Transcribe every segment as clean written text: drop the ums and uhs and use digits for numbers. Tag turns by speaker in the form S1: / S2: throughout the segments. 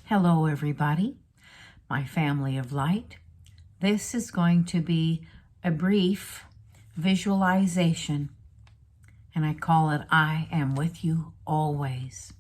S1: Hello, everybody, my family of light. This is going to be a brief visualization, and I call it I am with you always.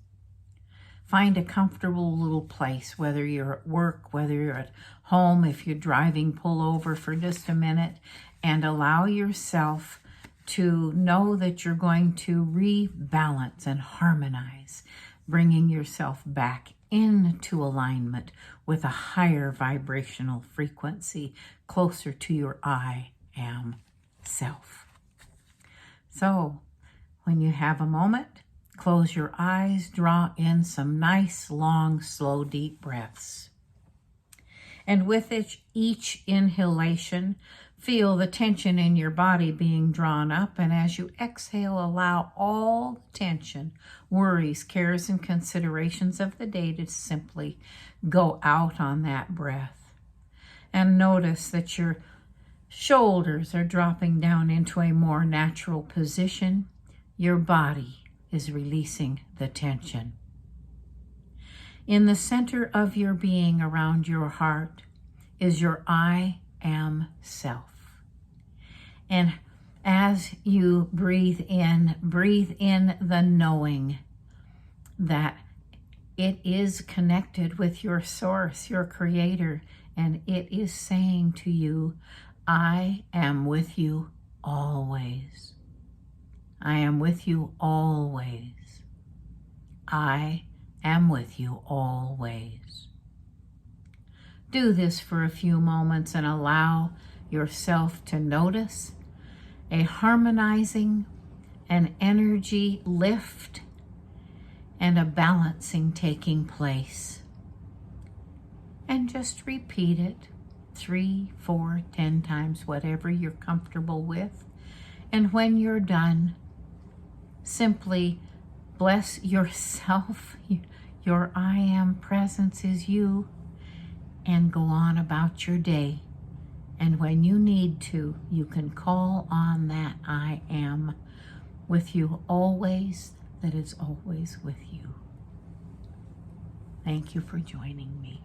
S1: Find a comfortable little place, whether you're at work, whether you're at home. If you're driving, pull over for just a minute and allow yourself to know that you're going to rebalance and harmonize, bringing yourself back into alignment with a higher vibrational frequency, closer to your I am self. So when you have a moment, close your eyes, draw in some nice, long, slow, deep breaths. And with each inhalation, feel the tension in your body being drawn up. And as you exhale, allow all the tension, worries, cares, and considerations of the day to simply go out on that breath. And notice that your shoulders are dropping down into a more natural position. Your body is releasing the tension. In the center of your being, around your heart, is your I am self. And as you breathe in the knowing that it is connected with your source, your creator, and it is saying to you, I am with you always. I am with you always. I am with you always. Do this for a few moments and allow yourself to notice a harmonizing, an energy lift, and a balancing taking place. And just repeat it 3, 4, 10 times, whatever you're comfortable with. And when you're done, simply bless yourself. Your I am presence is you, and go on about your day. And when you need to, you can call on that I am with you always, that is always with you. Thank you for joining me.